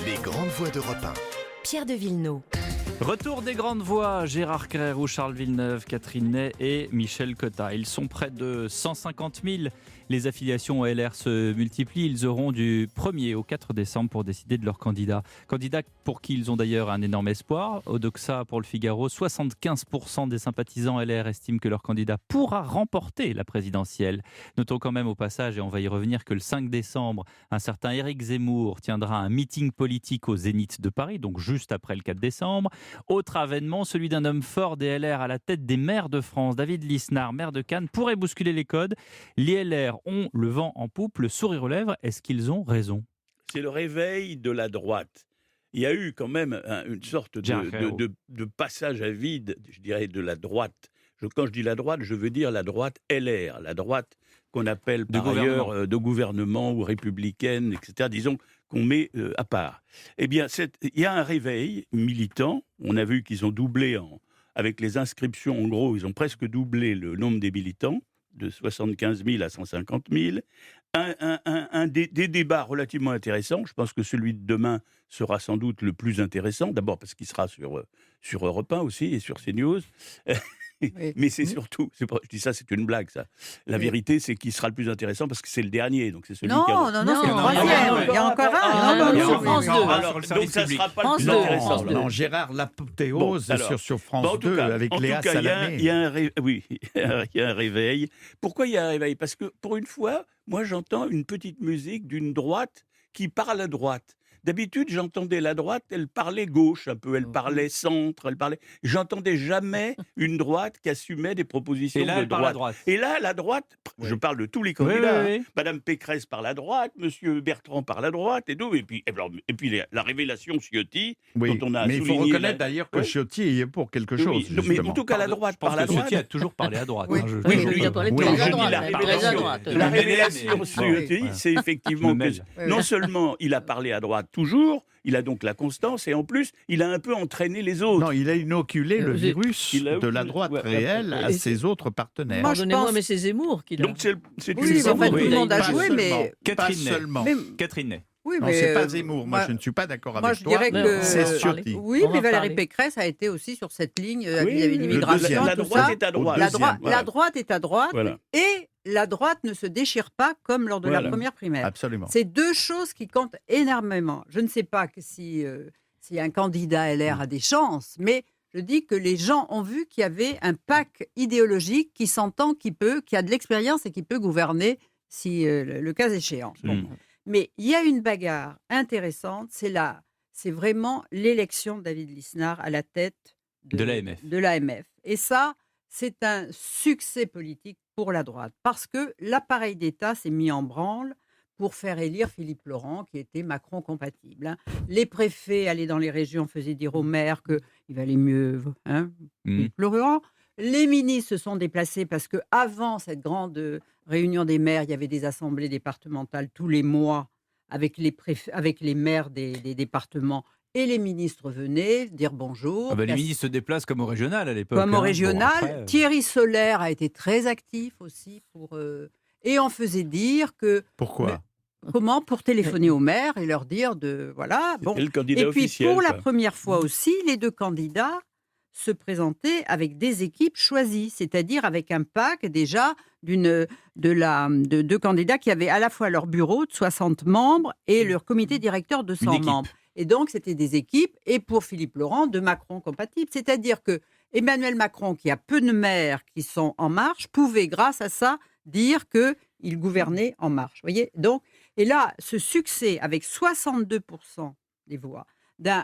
Les grandes voix d'Europe 1. Pierre de Villeneuve. Retour des grandes voix, Gérard Crerouet, Charles Villeneuve, Catherine Ney et Michel Cotta. Ils sont près de 150 000. Les affiliations au LR se multiplient. Ils auront du 1er au 4 décembre pour décider de leur candidat. Candidat pour qui ils ont d'ailleurs un énorme espoir. Au Doxa pour le Figaro, 75% des sympathisants LR estiment que leur candidat pourra remporter la présidentielle. Notons quand même au passage, et on va y revenir, que le 5 décembre, un certain Éric Zemmour tiendra un meeting politique au Zénith de Paris, donc juste après le 4 décembre. Autre avènement, celui d'un homme fort des LR à la tête des maires de France. David Lisnard, maire de Cannes, pourrait bousculer les codes. Les LR ont le vent en poupe, le sourire aux lèvres. Est-ce qu'ils ont raison ? C'est le réveil de la droite. Il y a eu quand même une sorte de passage à vide, je dirais, de la droite. Quand je dis la droite, je veux dire la droite LR, la droite qu'on appelle par ailleurs de gouvernement ou républicaine, etc. Disons qu'on met à part. Eh bien, il y a un réveil militant. On a vu qu'ils ont doublé, avec les inscriptions, en gros, ils ont presque doublé le nombre des militants, de 75 000 à 150 000. Des débats relativement intéressants. Je pense que celui de demain sera sans doute le plus intéressant. D'abord parce qu'il sera sur Europe 1 aussi et sur CNews. Oui. Mais c'est surtout, je dis ça, c'est une blague, ça. La vérité, c'est qu'il sera le plus intéressant parce que c'est le dernier. Donc c'est celui non, qui a... c'est le troisième. Il y a encore un. France 2. Donc ça ne sera pas le plus intéressant. Non, Gérard, l'apothéose sur France 2 avec Léa Salamé. Il y a un réveil. Pourquoi il y a un réveil ? Parce que pour une fois, moi j'entends une petite musique d'une droite qui parle à droite. D'habitude, j'entendais la droite, elle parlait gauche un peu, elle parlait centre, j'entendais jamais une droite qui assumait des propositions de droite. Et là, la droite, je parle de tous les candidats, Madame Pécresse parle à droite, Monsieur Bertrand parle à droite, et puis la révélation Ciotti, dont on a souligné... Mais il faut reconnaître d'ailleurs que Ciotti est pour quelque chose, justement. Mais en tout cas, la droite parle à droite. Ciotti a toujours parlé à droite. Il a parlé très à droite. La révélation Ciotti, c'est effectivement que non seulement il a parlé à droite toujours, il a donc la constance et en plus, il a un peu entraîné les autres. Non, il a inoculé le virus de la droite réelle à ses autres partenaires. Pardonnez-moi, mais c'est Zemmour qui l'a. Donc c'est oui, en fait, tout le monde a joué, mais... Catherine Ney. Oui, non, c'est pas Zemmour. Moi, je ne suis pas d'accord avec toi. Moi, je dirais que c'est Ciotti. Oui, mais Valérie Pécresse a été aussi sur cette ligne vis-à-vis de l'immigration. La droite est à droite. La droite est à droite et la droite ne se déchire pas comme lors de la première primaire. Absolument. C'est deux choses qui comptent énormément. Je ne sais pas si un candidat LR a des chances, mais je dis que les gens ont vu qu'il y avait un pack idéologique qui s'entend, qui a de l'expérience et qui peut gouverner si le cas échéant. Bon. Mais il y a une bagarre intéressante, c'est vraiment l'élection de David Lisnard à la tête de l'AMF. Et ça, c'est un succès politique pour la droite, parce que l'appareil d'État s'est mis en branle pour faire élire Philippe Laurent, qui était Macron compatible. Les préfets allaient dans les régions, faisaient dire aux maires qu'il valait mieux Philippe Laurent. Les ministres se sont déplacés parce qu'avant cette grande réunion des maires, il y avait des assemblées départementales tous les mois avec les maires des départements. Et les ministres venaient dire bonjour. Les ministres se déplacent comme au régional à l'époque. Comme au régional. Thierry Solaire a été très actif aussi et on faisait dire que... Pourquoi ? Comment ? Pour téléphoner aux maires et leur dire voilà. Bon. Le candidat et puis officiel, pour la première fois aussi, les deux candidats se présentaient avec des équipes choisies, c'est-à-dire avec un pack déjà de deux candidats qui avaient à la fois leur bureau de 60 membres et leur comité directeur de 100 membres. Et donc, c'était des équipes, et pour Philippe Laurent, de Macron compatibles. C'est-à-dire que Emmanuel Macron, qui a peu de maires qui sont en marche, pouvait, grâce à ça, dire qu'il gouvernait en marche. Voyez ? Donc, et là, ce succès avec 62% des voix,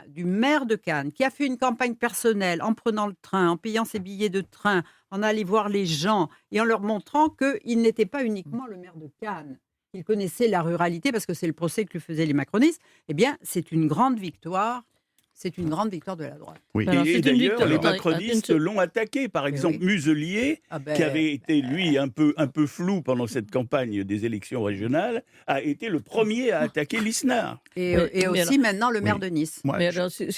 du maire de Cannes, qui a fait une campagne personnelle en prenant le train, en payant ses billets de train, en allant voir les gens et en leur montrant qu'il n'était pas uniquement le maire de Cannes, qu'il connaissait la ruralité, parce que c'est le procès que lui faisaient les macronistes, eh bien, c'est une grande victoire. C'est une grande victoire de la droite. Oui. Et d'ailleurs, les macronistes l'ont attaqué. Par exemple, Muselier, qui avait été, lui, un peu flou pendant cette campagne des élections régionales, a été le premier à attaquer Lisnard. Et aussi maintenant le maire de Nice. Mais alors, je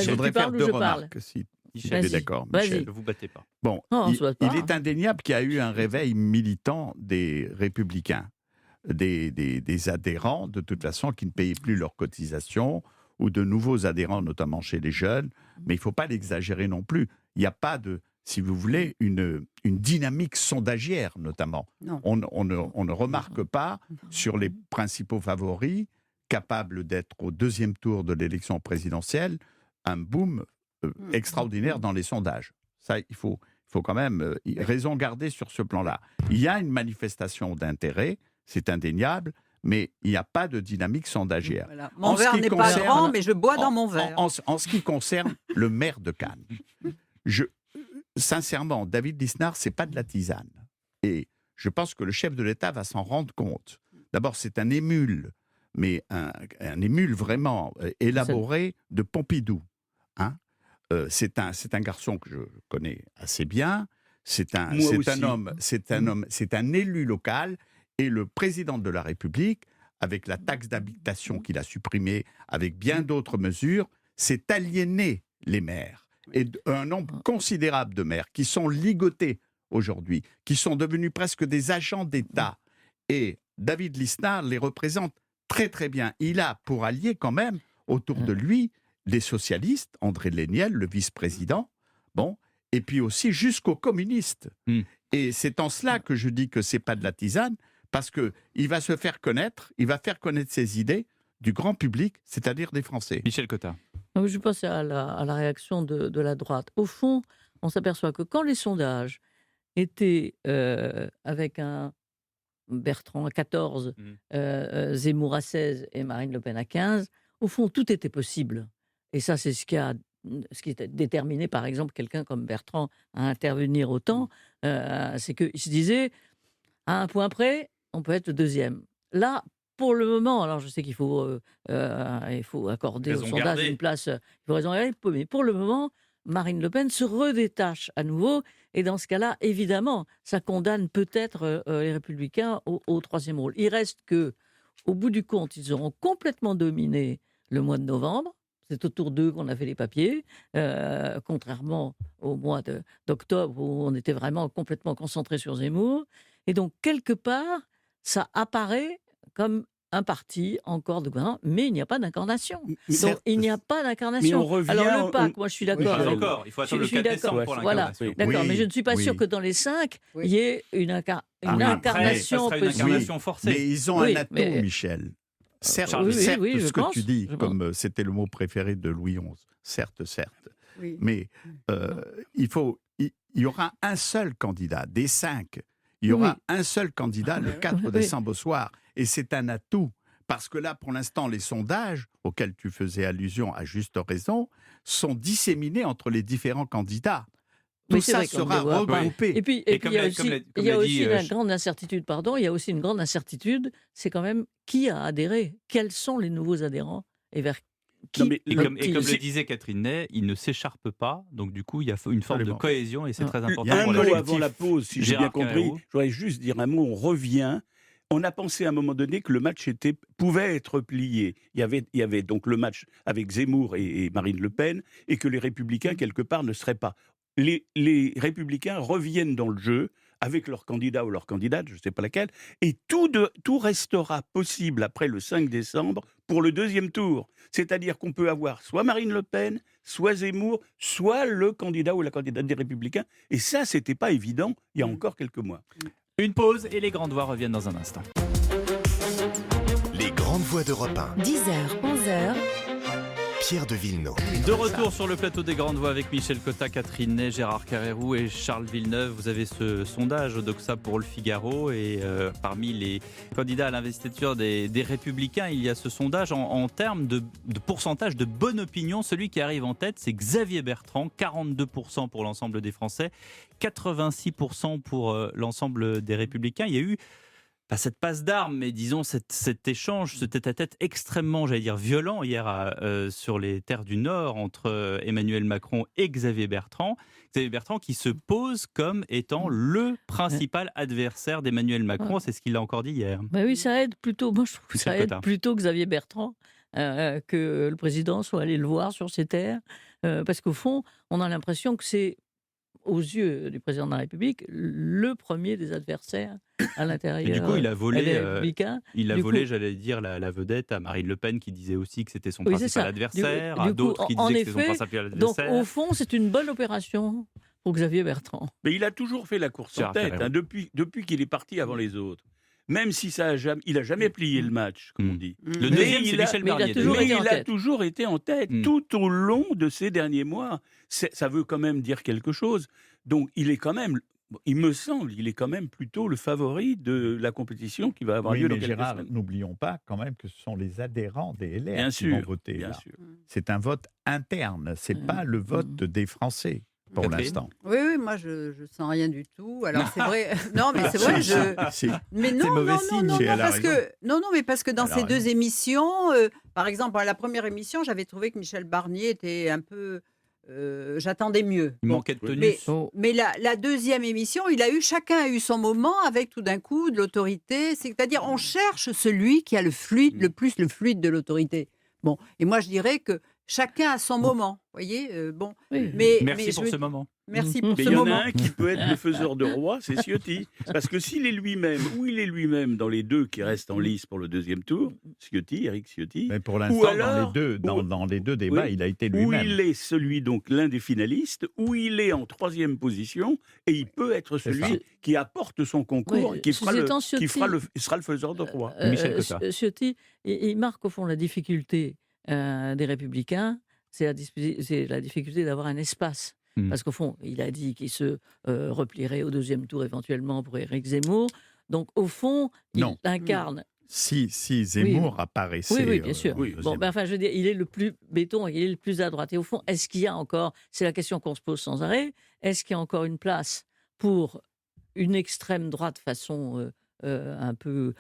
voudrais faire deux remarques, si vous êtes d'accord, Michel. Ne vous battez pas. Bon, il est indéniable qu'il y a eu un réveil militant des Républicains. des adhérents, de toute façon, qui ne payaient plus leurs cotisations, ou de nouveaux adhérents, notamment chez les jeunes. Mais il ne faut pas l'exagérer non plus. Il n'y a pas de, si vous voulez, une dynamique sondagière, notamment. On ne remarque pas sur les principaux favoris, capables d'être au deuxième tour de l'élection présidentielle, un boom extraordinaire dans les sondages. Ça, il faut quand même raison garder sur ce plan-là. Il y a une manifestation d'intérêt, c'est indéniable, mais il n'y a pas de dynamique sondagière. Voilà. Mon verre n'est pas grand, mais je bois dans mon verre. En ce qui concerne le maire de Cannes, sincèrement, David Lisnard, c'est pas de la tisane. Et je pense que le chef de l'État va s'en rendre compte. D'abord, c'est un émule, mais un émule vraiment élaboré de Pompidou. Hein, c'est un garçon que je connais assez bien. C'est un élu local. Et le président de la République, avec la taxe d'habitation qu'il a supprimée, avec bien d'autres mesures, s'est aliéné les maires. Et un nombre considérable de maires qui sont ligotés aujourd'hui, qui sont devenus presque des agents d'État. Et David Lisnard les représente très très bien. Il a pour allié quand même, autour de lui, des socialistes, André Léniel, le vice-président, et puis aussi jusqu'aux communistes. Et c'est en cela que je dis que c'est pas de la tisane, parce qu'il va se faire connaître, il va faire connaître ses idées du grand public, c'est-à-dire des Français. Michel Cotta. Je pense à la réaction de la droite. Au fond, on s'aperçoit que quand les sondages étaient avec un Bertrand à 14, Zemmour à 16 et Marine Le Pen à 15, au fond, tout était possible. Et ça, c'est ce qui a déterminé, par exemple, quelqu'un comme Bertrand à intervenir autant. C'est qu'il se disait, à un point près, on peut être le deuxième. Là, pour le moment, alors je sais qu'il faut accorder au sondage une place, il faut raison garder, mais pour le moment, Marine Le Pen se redétache à nouveau, et dans ce cas-là, évidemment, ça condamne peut-être les Républicains au troisième rôle. Il reste que, au bout du compte, ils auront complètement dominé le mois de novembre. C'est autour d'eux qu'on a fait les papiers, contrairement au mois d'octobre où on était vraiment complètement concentré sur Zemmour. Et donc, quelque part, ça apparaît comme un parti encore de gouvernement, mais il n'y a pas d'incarnation. Donc, il n'y a pas d'incarnation. Alors, le PAC, moi, je suis d'accord. Pas encore. Il faut attendre le 4 décembre pour l'incarnation. Voilà, d'accord, mais je ne suis pas sûr que dans les 5, il y ait une incarnation possible. Une incarnation forcée. Mais ils ont un atout, Michel. Certes, ce que tu dis, comme c'était le mot préféré de Louis XI, certes. Oui. Mais il y aura un seul candidat, des 5. Il y aura un seul candidat le 4 décembre au soir. Et c'est un atout. Parce que là, pour l'instant, les sondages, auxquels tu faisais allusion à juste raison, sont disséminés entre les différents candidats. Tout ça sera regroupé. Et puis il y a aussi une grande incertitude, il y a aussi une grande incertitude, c'est quand même qui a adhéré, quels sont les nouveaux adhérents et vers qui. Et comme le disait Catherine Ney, il ne s'écharpe pas, donc du coup il y a une forme de cohésion et c'est très important. Un mot avant la pause, si j'ai bien compris, je voudrais juste dire un mot, on revient. On a pensé à un moment donné que le match pouvait être plié. Il y avait donc le match avec Zemmour et Marine Le Pen, et que les Républicains, quelque part, ne seraient pas. Les Républicains reviennent dans le jeu avec leur candidat ou leur candidate, je ne sais pas laquelle, et tout restera possible après le 5 décembre pour le deuxième tour. C'est-à-dire qu'on peut avoir soit Marine Le Pen, soit Zemmour, soit le candidat ou la candidate des Républicains. Et ça, ce n'était pas évident il y a encore quelques mois. Une pause et les grandes voix reviennent dans un instant. Les grandes voix d'Europe 1. 10h, 11h. Pierre de Villeneuve. De retour sur le plateau des Grandes Voix avec Michel Cotta, Catherine Ney, Gérard Carrérou et Charles Villeneuve. Vous avez ce sondage Doxa pour le Figaro et parmi les candidats à l'investiture des Républicains, il y a ce sondage en termes de pourcentage de bonne opinion. Celui qui arrive en tête, c'est Xavier Bertrand, 42% pour l'ensemble des Français, 86% pour l'ensemble des Républicains. Il y a eu pas cette passe d'armes, mais disons cet échange, ce tête-à-tête extrêmement, violent hier sur les terres du Nord entre Emmanuel Macron et Xavier Bertrand. Xavier Bertrand qui se pose comme étant le principal adversaire d'Emmanuel Macron, c'est ce qu'il a encore dit hier. Oui, ça aide plutôt, moi je trouve que ça aide plutôt Xavier Bertrand que le président soit allé le voir sur ses terres, parce qu'au fond, on a l'impression que c'est aux yeux du président de la République, le premier des adversaires à l'intérieur. Et du coup, il a volé, républicain. J'allais dire, la vedette à Marine Le Pen qui disait aussi que c'était son Oui, c'est principal ça. adversaire, à Du coup, d'autres qui en disaient que c'était son effet, principal Donc, adversaire. au fond, c'est une bonne opération pour Xavier Bertrand. Mais il a toujours fait la course en Gérard tête, Ferrero. depuis qu'il est parti avant les autres. Même si il a jamais plié le match, comme on dit. Le Mais deuxième, c'est il a- Michel mais il a Barnier. toujours d'ailleurs. été en il a tête. toujours été en tête tout au long de ces derniers mois. Ça veut quand même dire quelque chose. Donc il est quand même, il me semble, il est quand même plutôt le favori de la compétition qui va avoir Oui, lieu dans mais quelques Gérard, semaines. n'oublions pas quand même que ce sont les adhérents des LR Bien qui sûr, vont voter. bien là. sûr. C'est un vote interne, c'est pas le vote des Français pour Catherine l'instant. Oui, moi je sens rien du tout. Alors c'est vrai, non mais c'est vrai, Si. mais non, mauvais non, signe. non, Si, elle a parce raison. que mais parce que dans Elle a ces raison. deux émissions, par exemple, à la première émission, j'avais trouvé que Michel Barnier était un peu, j'attendais mieux. Il Bon. manquait de tenue. Mais, Oh. mais la deuxième émission, chacun a eu son moment avec tout d'un coup de l'autorité. C'est-à-dire, on cherche celui qui a le fluide, le fluide de l'autorité. Bon, et moi je dirais que chacun a son moment, voyez. Bon, Oui. Merci je pour me ce dis- moment. Merci Mais pour Mais ce il y en moment. a un qui peut être le faiseur de roi, c'est Ciotti. Parce que s'il est lui-même, ou il est lui-même dans les deux qui restent en lice pour le deuxième tour, Éric Ciotti, Mais pour l'instant, alors, dans les deux débats, oui, il a été ou lui-même. il est celui, donc l'un des finalistes, ou il est en troisième position, et il peut être C'est celui ça. qui apporte son concours, Oui, et qui ceci étant, sera le faiseur de roi. Michel Cotta. Ciotti, il marque au fond la difficulté des Républicains, c'est la difficulté d'avoir un espace. Parce qu'au fond, il a dit qu'il se replierait au deuxième tour éventuellement pour Éric Zemmour. Donc au fond, il Non. incarne. Si Zemmour apparaissait. Oui, bien sûr. oui, Bon, deuxième- ben, enfin, je veux dire, il est le plus béton, il est le plus à droite. Et au fond, est-ce qu'il y a encore, c'est la question qu'on se pose sans arrêt, est-ce qu'il y a encore une place pour une extrême droite façon un peu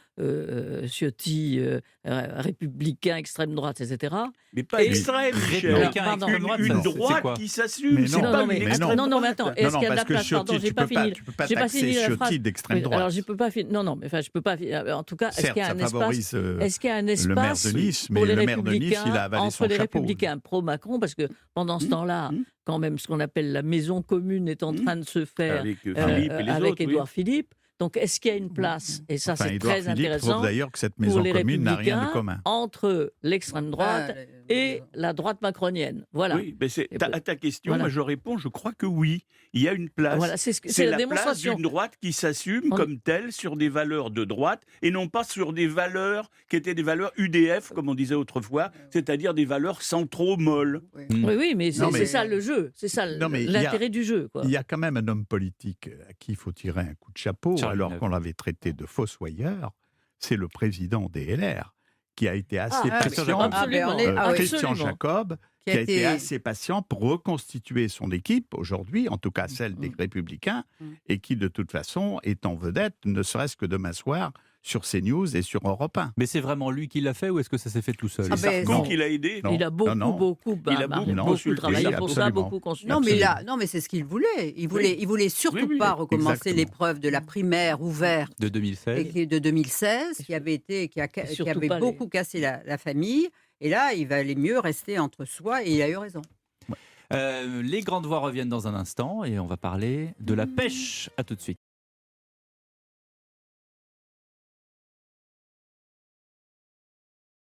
Ciotti, républicain, extrême droite, etc. Mais pas Et- extrême, Michel. Républicain, pardon. extrême droite, Une ça, c'est droite quoi qui s'assume, Mais c'est non, pas non, mais, une mais extrême non, mais droite. attends, est-ce Non, qu'il y a de la parce que place Pardon, Ciotti, j'ai pas fini. tu peux pas J'ai pas fini taxer la Ciotti phrase. d'extrême Oui, droite. alors, je peux pas finir. Non, mais enfin, je peux pas. En tout cas, est-ce Certes, qu'il y a ça un espace favorise Est-ce qu'il y a un le maire espace de Nice, pour mais les le maire de Nice, républicains il a avalé entre son les chapeau. républicains pro-Macron, parce que pendant ce temps-là, quand même, ce qu'on appelle la maison commune est en train de se faire Avec Philippe et les avec autres, oui. Édouard Philippe. Donc, est-ce qu'il y a une place Et ça, Enfin, c'est Édouard très Philippe intéressant trouve d'ailleurs que cette pour maison les commune n'a rien de républicains commun. entre l'extrême droite et la droite macronienne. Voilà. Oui, mais Et à ta question, voilà. moi je réponds, je crois que oui. Il y a une place. Voilà, c'est C'est la la place démonstration. d'une droite qui s'assume On- comme telle sur des valeurs de droite et non pas sur des valeurs qui étaient des valeurs UDF, comme on disait autrefois, c'est-à-dire des valeurs centro-molles. Oui. Oui, mais Non, c'est mais- ça le jeu. C'est ça Non, mais il y a- l'intérêt du jeu. Quoi. Il y a quand même un homme politique à qui il faut tirer un coup de chapeau, Charles alors Villeneuve. qu'on l'avait traité de fossoyeur. C'est le président des LR, qui a été assez Christian patient. Jacob. Absolument. Christian Absolument. Jacob, qui a été assez patient pour reconstituer son équipe aujourd'hui, en tout cas celle des Républicains, et qui de toute façon est en vedette, ne serait-ce que demain soir, sur CNews et sur Europe 1. Mais c'est vraiment lui qui l'a fait ou est-ce que ça s'est fait tout seul Ah ben, Sarko non. qui l'a aidé. Non. Il a beaucoup, non. beaucoup, Il a beaucoup consulté. travaillé pour ça, Absolument. beaucoup consulté. Non, mais Absolument. non, mais c'est ce qu'il voulait. Il voulait surtout Oui, oui, pas recommencer exactement. l'épreuve de la primaire ouverte de 2016. de 2016, qui avait surtout avait pas beaucoup cassé la famille. Et là, il valait mieux rester entre soi, et il a eu raison. Les grandes voix reviennent dans un instant et on va parler de la pêche. À tout de suite.